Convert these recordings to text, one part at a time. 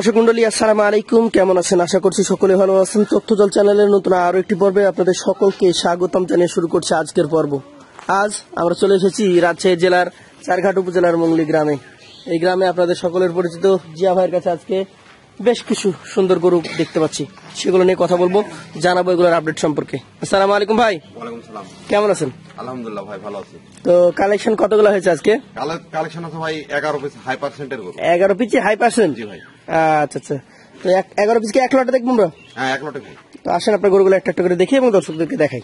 দর্শক মন্ডলী, আসসালামু আলাইকুম। কেমন আছেন? আশা করছি সকলে ভালো আছেন। তথ্যজল চ্যানেলের নতুন আরো একটি পর্বে আপনাদের সকলকে স্বাগতম জানিয়ে শুরু করছে আজকের পর্ব। আজ আমরা চলে এসেছি রাজশাহী জেলার চারঘাট উপজেলার মংলি গ্রামে। এই গ্রামে আপনাদের সকলের পরিচিত জিয়া ভাইয়ের কাছে আজকে বেশ কিছু সুন্দর গরু দেখতে পাচ্ছি, সেগুলো নিয়ে কথা বলবো, জানাবো এগুলোর আপডেট সম্পর্কে। আসসালামু আলাইকুম ভাই। ওয়ালাইকুম সালাম। কেমন আছেন? আলহামদুলিল্লাহ ভাই, ভালো আছি। তো কালেকশন কতগুলো হয়েছে আজকে? কালেকশন আছে ভাই 11 পিস হাই পার্সেন্টের গরু। 11 পিস হাই পার্সেন্ট? জি ভাই। আচ্ছা আচ্ছা, তো 11 পিস কি এক লটে দেখবো আমরা? হ্যাঁ, এক লটে ভাই। তো আসেন আপনার গরুগুলো একটা একটা করে দেখি এবং দর্শকদেরকে দেখাই।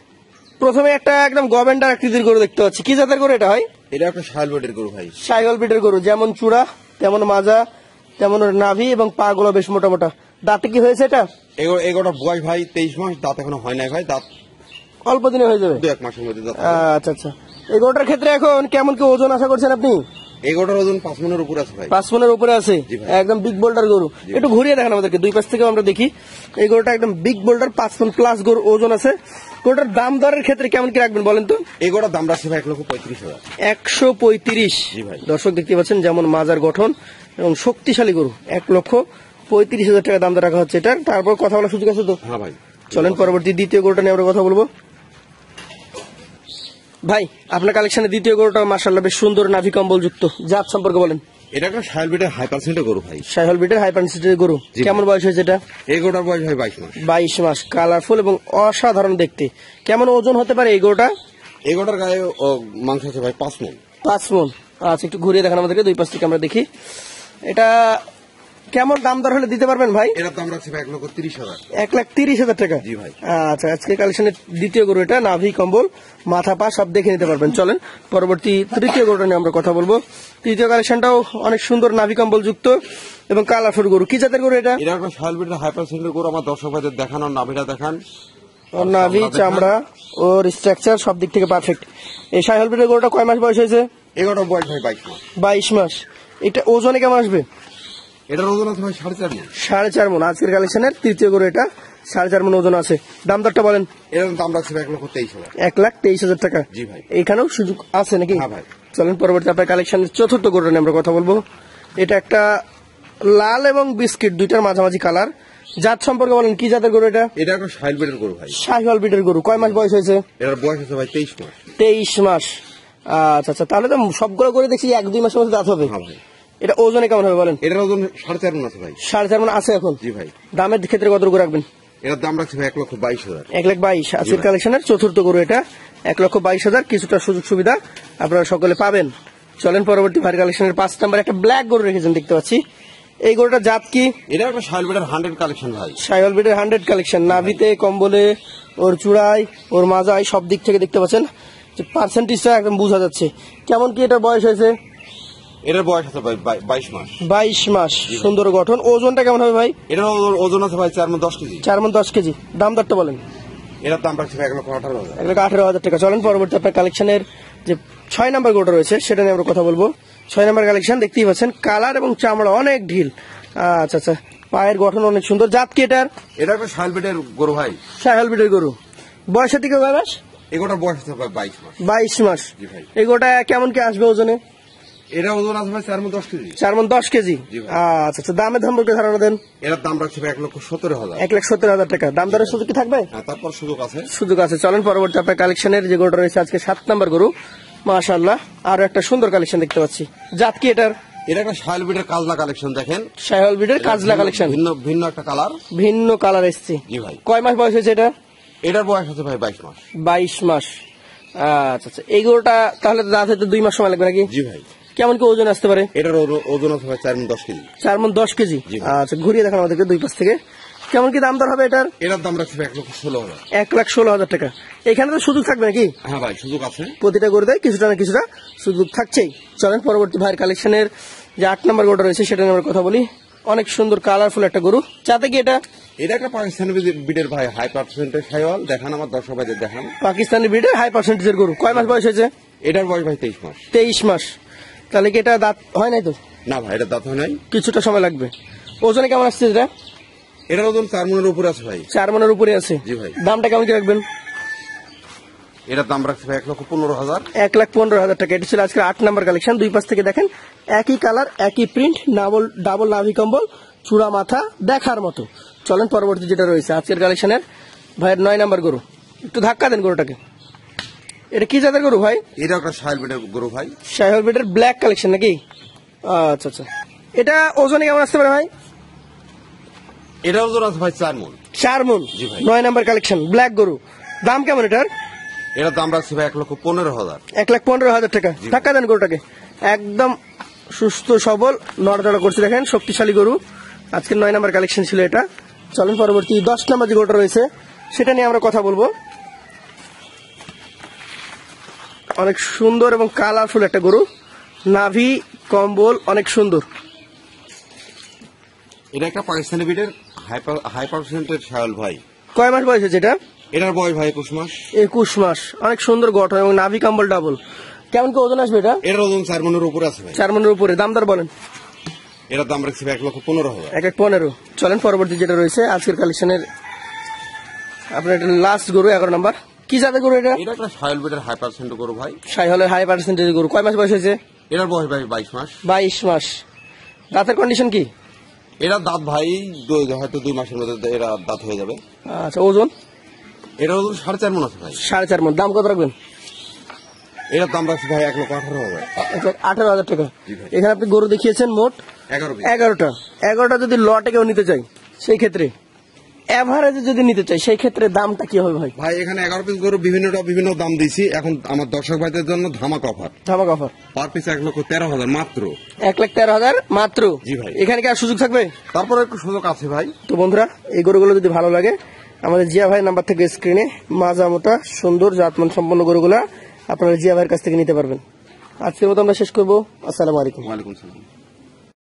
প্রথমে একটা একদম গভেন্ডার আকৃতির গরু দেখতে পাচ্ছি। কি জাতের গরু এটা হয়? এটা একটা শাইল বেডের গরু ভাই। শাহিওয়াল ব্রিডের গরু, যেমন চূড়া তেমন মাজা তেমন নাভি এবং পা গুলো বেশ মোটা মোটা। দাঁতে কি হয়েছে এটা? এগারোটা বয়স ভাই 23 মাস, দাঁত এখনো হয় নাই ভাই, দাঁত অল্প দিনে হয়ে যাবে, 2-1 মাসের মধ্যে দাঁত। আচ্ছা আচ্ছা। এই গরুটার ক্ষেত্রে এখন কেমন কি ওজন আশা করছেন আপনি? এগারোটার ওজন 5 মনের উপর আছে ভাই। 5 মনের উপরে আছে, জি ভাই। একদম বিগ বোল্ডার গরু। একটু ঘুরিয়ে দেখান আমাদেরকে, দুই পাশ থেকে আমরা দেখি। এই গরুটা একদম বিগ বোল্ডার, 5 মন প্লাস গরু ওজন আছে। গরুটার দাম দরের ক্ষেত্রে কেমন কি রাখবেন বলেন তো? এগারোটার দাম রাখছে ভাই 1,35,000। 135। জি ভাই। দর্শক দেখতে পাচ্ছেন যেমন মাজার গঠন এবং শক্তিশালী গরু, 1,35,000 টাকা দাম রাখা হচ্ছে এটার। তারপর কথা বলার সুযোগ আছে তো? হ্যাঁ ভাই। চলেন পরবর্তী দ্বিতীয় গরুটা নিয়ে আমরা কথা বলবো। ভাই, আপনার কালেকশনে দ্বিতীয় গরুটা মাশাআল্লাহ বেশ সুন্দর, নাভি কম্বল যুক্ত। জাত সম্পর্কে বলেন। এটা একটা শাইল বেডের হাই পার্সেন্টের গরু ভাই। শাহিওয়াল ব্রিডের হাই পার্সেন্টের গরু। জি। কেমন বয়স হয়েছে এটা? এগারোটার বয়স ভাই 22 মাস। 22 মাস, কালারফুল এবং অসাধারণ দেখতে। কেমন ওজন হতে পারে এই গরুটা? এগারোটার গায়ে মাংস আছে ভাই 5 মন। 5 মন। আচ্ছা, একটু ঘুরিয়ে দেখান আমাদেরকে, দুই পাশ থেকে আমরা দেখি। এটা কেমন দাম দর হলে দিতে পারবেন ভাই? এটার দাম রাখছে ভাই 1,30,000। 1,30,000 টাকা। জি ভাই। আচ্ছা, আজকে কালেকশনের দ্বিতীয় গরু এটা, নাভি কম্বল মাথা পা সব দেখে নিতে পারবেন। চলেন পরবর্তী তৃতীয় গরুটা নিয়ে আমরা কথা বলবো। তৃতীয় কালেকশনটাও অনেক সুন্দর, নাভি কম্বল যুক্ত এবং কালারফুল গরু। কি জাতের গরু এটা? এটা একটা শাইল বেডের হাই পার্সেন্টের গরু। আমার দর্শক ভাইদের দেখান, আর নাভিটা দেখান। ওর নাভি, চামড়া, ওর স্ট্রাকচার সব দিক থেকে পারফেক্ট। এই শাহিওয়াল ব্রিডের গরুটা কয় মাস বয়স হয়েছে? এগারোটার বয়স ভাই 22 মাস। 22 মাস। এটা ওজনে কেমন আসবে? এটার ওজন আছে ভাই 4.5 মন। 4.5 মন। আজকের কালেকশনের তৃতীয় গরু এটা, 4.5 মন ওজন আছে। দাম দরটা বলেন। এর দাম রাখছে 1,23,000। 1,23,000 টাকা। জি ভাই। এখানেও সুযোগ আছে নাকি? হ্যাঁ ভাই। চলেন পরবর্তী আপনার কালেকশনের চতুর্থ গরুটা নিয়ে আমরা কথা বলবো। এটা একটা লাল এবং বিস্কিট, দুইটার মাঝামাঝি কালার। জাত সম্পর্কে বলেন, কি জাতের গরু এটা? এটা একটা শাইল বেডের গরু ভাই। শাহিওয়াল ব্রিডের গরু। কয় মাস বয়স হয়েছে? এটার বয়স আছে ভাই 23 মাস। 23 মাস। আচ্ছা আচ্ছা, তাহলে তো সবগুলো করে দেখছি 1-2 মাসের মধ্যে দাঁত হবে। হ্যাঁ ভাই। এটা ওজনে কেমন হবে বলেন? এটার ওজন 4.5 মন আছে ভাই। 4.5 মন আছে এখন। জি ভাই। দামের ক্ষেত্রে কতটুকু রাখবেন? এটার দাম রাখছে ভাই 1,22,000। 1,22,000। আজকের কালেকশনের চতুর্থ গরু এটা, 1,22,000। কিছুটা সুযোগ সুবিধা আপনারা সকলে পাবেন। চলেন পরবর্তী ভাই কালেকশনের 5 নাম্বার একটা ব্ল্যাক গরু রেখেছেন দেখতে পাচ্ছি। এই গরুটার জাত কি? এটা একটা শাইল বেডের 100 কালেকশন ভাই। শাহিওয়াল ব্রিডের 100 কালেকশন। নাভিতে, কম্বলে, ওর চূড়ায়, ওর মাজায় সব দিক থেকে দেখতে পাচ্ছেন যে পার্সেন্টেজটা একদম বোঝা যাচ্ছে। কেমন কি এটা বয়স হয়েছে? এটার বয়স আছে ভাই 22 মাস। 22 মাস। সুন্দর গঠন। ওজনটা কেমন হবে ভাই? এটার ওজন আছে ভাই 4 মন 10 কেজি। 4 মন 10 কেজি। দাম দরটা বলেন। এটার দাম রাখছে ভাই 1,18,000। 1,18,000 টাকা। চলেন পরবর্তী আপনার কালেকশনের যে 6 নাম্বার গরুটা রয়েছে সেটা নিয়ে আমরা কথা বলবো। 6 নাম্বার কালেকশন দেখতেই পাচ্ছেন, কালার এবং চামড়া অনেক ঢিল। আচ্ছা আচ্ছা, পায়ের গঠন অনেক সুন্দর। জাত কি এটার? এটা একটা শাইল বেডের গরু ভাই। শাহিওয়াল ব্রিডের গরু। বয়সের দিকে বয়স? এটার বয়স আছে ভাই 22 মাস। 22 মাস। জি ভাই। এই গরুটা কেমন কি আসবে ওজনে? এটার ওজন আছে ভাই 4 মন 10 কেজি। 4 মন 10 কেজি। জি ভাই। আচ্ছা আচ্ছা, দামের সম্পর্কে ধারণা দেন। এটার দাম রাখছে ভাই 1,17,000। 1,17,000 টাকা। দাম দরের সুযোগ কি থাকবে? হ্যাঁ, তারপর সুযোগ আছে। সুযোগ আছে। চলেন পরবর্তী আপনার কালেকশনের যে গরুটা রয়েছে আজকে 7 নাম্বার গরু। মাশাআল্লাহ, আরো একটা সুন্দর কালেকশন দেখতে পাচ্ছি। জাত কি এটার? এটা একটা শাইল বেডের কাজলা কালেকশন দেখেন। শাহিওয়াল ব্রিডের কাজলা কালেকশন। ভিন্ন একটা কালার। ভিন্ন কালার এসছে। জি ভাই। কয় মাস বয়স হয়েছে এটা? এটার বয়স আছে ভাই 22 মাস। 22 মাস। আচ্ছা আচ্ছা, এই গরুটা তাহলে দাঁত হতে 2 মাস সময় লাগবে নাকি? জি ভাই। কেমন কি ওজন আসতে পারে? এটার ওজন আছে ভাই 4 মন 10 কেজি। 4 মন 10 কেজি। জি। আচ্ছা, ঘুরিয়ে দেখান আমাদেরকে দুই পাশ থেকে। কেমন কি দাম দর হবে এটার? এটার দাম রাখছে ভাই 1,16,000। 1,16,000 টাকা। এখানে তো সুযোগ থাকবে নাকি? হ্যাঁ ভাই, সুযোগ আছে। প্রতিটা গরুতে কিছুটা না কিছুটা সুযোগ থাকছেই। চলেন পরবর্তী ভাইয়ের কালেকশনের যে 8 নাম্বার গরুটা রয়েছে সেটা নিয়ে আমরা কথা বলি। অনেক সুন্দর কালারফুল একটা গরু। যাতে কি এটা? এটা একটা পাকিস্তানি বিডের ভাই, হাই পার্সেন্টেজ শাইওয়াল। দেখান আমার দর্শক ভাইদের দেখান। পাকিস্তানি ব্রিডের হাই পার্সেন্টেজের গরু। কয় মাস বয়স হয়েছে? এটার বয়স ভাই 23 মাস। 23 মাস। তাহলে কি এটা দাঁত হয় নাই তো? না ভাই, এটা দাঁত হয় নাই। কিছুটা সময় লাগবে। ওজনে কেমন আসছে এটা? এটার ওজন 4 মনের উপরে আছে ভাই। 4 মনের উপরে আছে। জি ভাই। দামটা কেমন কি রাখবেন? এটার দাম রাখছি ভাই 1,15,000। 1,15,000 টাকা। এটা ছিল আজকে 8 নাম্বার কালেকশন। দুই পাশ থেকে দেখেন একই কালার, একই প্রিন্ট, ডাবল নাভি কম্বল, চূড়া মাথা দেখার মতো। চলেন পরবর্তী যেটা রয়েছে আজকের কালেকশনের ভাইয়ের 9 নাম্বার গরু। একটু ধাক্কা দেন গরুটাকে। এটা কি জাতের গরু ভাই? এটা একটা শাহিওয়াল ব্রিডের গরু ভাই। শাহিওয়াল ব্রিডের ব্ল্যাক কালেকশন নাকি? আচ্ছা আচ্ছা। এটা ওজনে কেমন আসতে পারে ভাই? এটা ওজন আছে ভাই 4 মণ। 4 মণ। জি ভাই। 9 নাম্বার কালেকশন ব্ল্যাক গরু। দাম কেমন এটার? এটার দাম রাখছি ভাই 1,15,000। 1,15,000 টাকা। ধাক্কা দেন গরুটাকে। একদম সুস্থ সবল নড়াচড়া করছে দেখেন, শক্তিশালী গরু। আজকের 9 নাম্বার কালেকশন ছিল এটা। চলেন পরবর্তী 10 নাম্বার যে গরুটা রয়েছে সেটা নিয়ে আমরা কথা বলবো। অনেক সুন্দর এবং কালারফুল একটা গরু, নাভি কম্বল অনেক সুন্দর। এটা একটা পাকিস্তানি ব্রিডের হাই পার্সেন্টের শাহিওয়াল ভাই। কয় মাস বয়স হয়েছে এটা? এটার বয়স ভাই 21 মাস। 21 মাস। অনেক সুন্দর গঠন এবং নাভি কম্বল ডাবল। কেমন কি ওজন আসবে এটা? এটার ওজন 4 মণের উপরে আছে ভাই। 4 মণের উপরে। দাম দর বলেন। এটার দাম রাখছি ভাই 1,15,000। 1,15,000। চলেন পরবর্তী যেটা রয়েছে আজকের কালেকশনের আপনার এটা লাস্ট গরু 11 নাম্বার। কি জাতের গরু এটা? এটা একটা শাহিওয়াল ব্রিডের হাই পার্সেন্টের গরু ভাই। শাহিওয়ালের হাই পার্সেন্টেজ গরু। কয় মাস বয়স হয়েছে? এটার বয়স ভাই 22 মাস। 22 মাস। দাঁতের কন্ডিশন কি? এটার দাঁত ভাই হয়তো 2 মাসের মধ্যে এরা দাঁত হয়ে যাবে। আচ্ছা। ওজন? এটার ওজন 4.5 মণ আছে ভাই। 4.5 মণ। দাম কত রাখবেন? এটার দাম রাখছি ভাই 1,18,000। 18,000 টাকা। জি ভাই। এখানে আপনি গরু দেখিয়েছেন মোট 11টা। 11টা যদি লটে কেউ নিতে চাই সেই ক্ষেত্রে, এভারেজে যদি নিতে চাই সেই ক্ষেত্রে দামটা কি হবে ভাই? ভাই এখানে 11 পিস গরু বিভিন্ন দাম দিয়েছি। এখন আমার দর্শক ভাইদের জন্য ধামাকা অফার। ধামাকা অফার। পার পিস 1,13,000 মাত্র। 1,13,000 মাত্র। জি ভাই। এখানে কি আর সুযোগ থাকবে? তারপরে একটু সুযোগ আছে ভাই। তো বন্ধুরা, এই গরুগুলো যদি ভালো লাগে আমাদের জিয়া ভাই নাম্বার থেকে স্ক্রিনে মাজা মোটা সুন্দর জাতমান সম্পন্ন গরুগুলা আপনারা জিয়া ভাইয়ের কাছ থেকে নিতে পারবেন। আজকের মতো আমরা শেষ করবো। আসসালামু আলাইকুম। ওয়ালাইকুম সালাম।